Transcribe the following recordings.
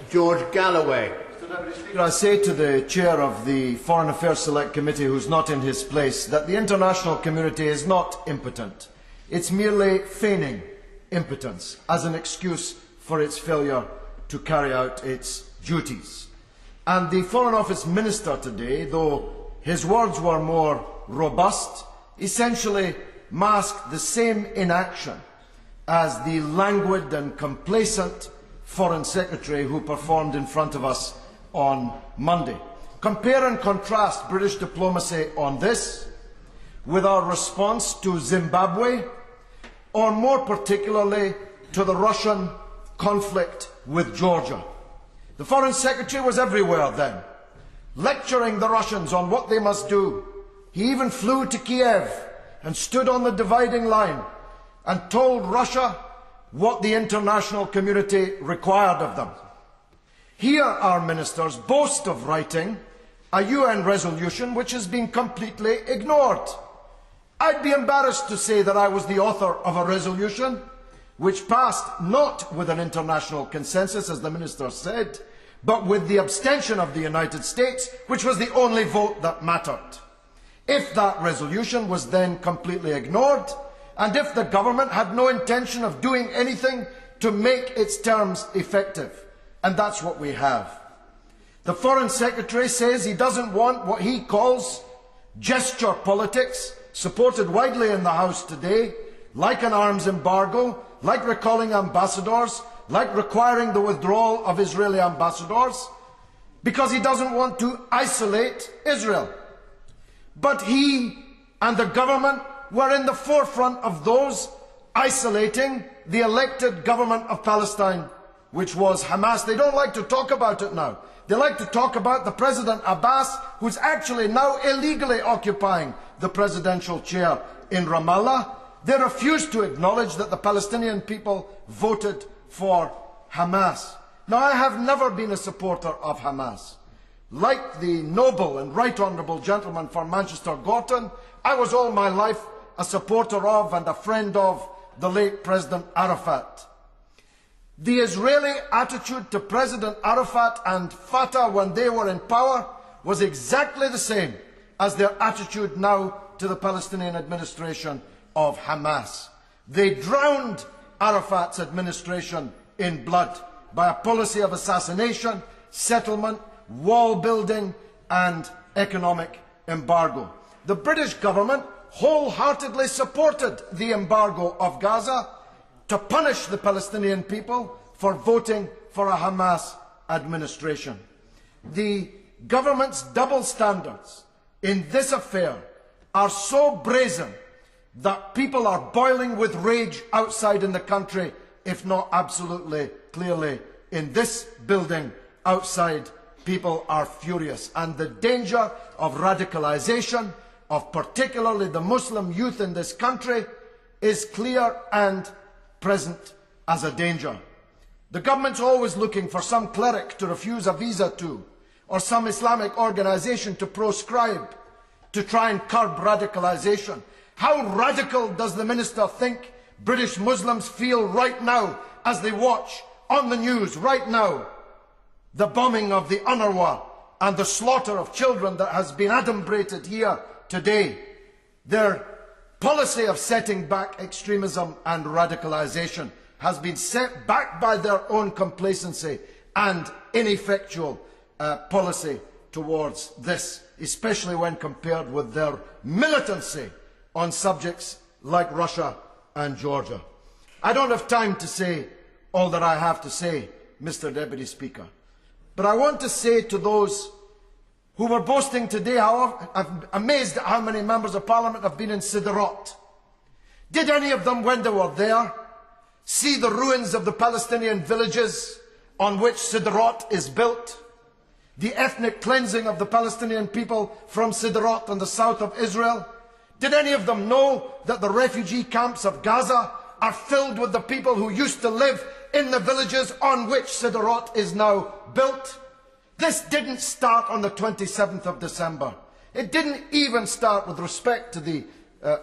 George Galloway. I say to the chair of the Foreign Affairs Select Committee, who's not in his place, that the international community is not impotent. It's merely feigning impotence as an excuse for its failure to carry out its duties. And the Foreign Office Minister today, though his words were more robust, essentially masked the same inaction as the languid and complacent Foreign Secretary who performed in front of us on Monday. Compare and contrast British diplomacy on this with our response to Zimbabwe, or more particularly to the Russian conflict with Georgia. The Foreign Secretary was everywhere then, lecturing the Russians on what they must do. He even flew to Kiev and stood on the dividing line and told Russia what the international community required of them. Here our ministers boast of writing a UN resolution which has been completely ignored. I'd be embarrassed to say that I was the author of a resolution which passed not with an international consensus, as the minister said, but with the abstention of the United States, which was the only vote that mattered. If that resolution was then completely ignored, and if the government had no intention of doing anything to make its terms effective, and that's what we have. The Foreign Secretary says he doesn't want what he calls gesture politics, supported widely in the House today, like an arms embargo, like recalling ambassadors, like requiring the withdrawal of Israeli ambassadors, because he doesn't want to isolate Israel. But he and the government were in the forefront of those isolating the elected government of Palestine, which was Hamas. They don't like to talk about it now. They like to talk about the President Abbas, who's actually now illegally occupying the presidential chair in Ramallah. They refuse to acknowledge that the Palestinian people voted for Hamas. Now, I have never been a supporter of Hamas. Like the noble and right honourable gentleman from Manchester Gorton, I was all my life a supporter of and a friend of the late President Arafat. The Israeli attitude to President Arafat and Fatah when they were in power was exactly the same as their attitude now to the Palestinian administration of Hamas. They drowned Arafat's administration in blood by a policy of assassination, settlement, wall building and economic embargo. The British government wholeheartedly supported the embargo of Gaza to punish the Palestinian people for voting for a Hamas administration. The government's double standards in this affair are so brazen that people are boiling with rage outside in the country, if not absolutely clearly in this building outside. People are furious, and the danger of radicalisation of particularly the Muslim youth in this country is clear and present as a danger. The government's always looking for some cleric to refuse a visa to, or some Islamic organisation to proscribe, to try and curb radicalisation. How radical does the minister think British Muslims feel right now as they watch on the news right now the bombing of the UNRWA and the slaughter of children that has been adumbrated here today? Their policy of setting back extremism and radicalisation has been set back by their own complacency and ineffectual policy towards this, especially when compared with their militancy on subjects like Russia and Georgia. I don't have time to say all that I have to say, Mr. Deputy Speaker, but I want to say to those who were boasting today how I'm amazed at how many members of Parliament have been in Sderot. Did any of them, when they were there, see the ruins of the Palestinian villages on which Sderot is built? The ethnic cleansing of the Palestinian people from Sderot and the south of Israel? Did any of them know that the refugee camps of Gaza are filled with the people who used to live in the villages on which Sderot is now built? This didn't start on the 27th of December. It didn't even start, with respect to the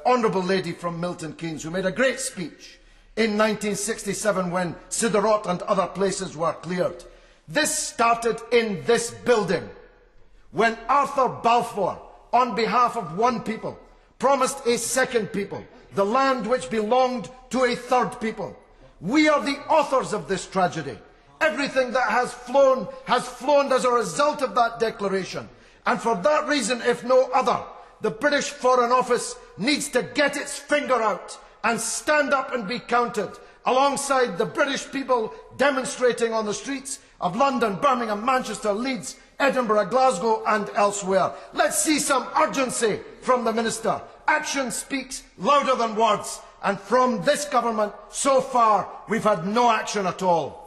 honourable lady from Milton Keynes, who made a great speech in 1967 when Sderot and other places were cleared. This started in this building, when Arthur Balfour, on behalf of one people, promised a second people the land which belonged to a third people. We are the authors of this tragedy. Everything that has flown as a result of that declaration. And for that reason, if no other, the British Foreign Office needs to get its finger out and stand up and be counted, alongside the British people demonstrating on the streets of London, Birmingham, Manchester, Leeds, Edinburgh, Glasgow and elsewhere. Let's see some urgency from the Minister. Action speaks louder than words, and from this government, so far, we've had no action at all.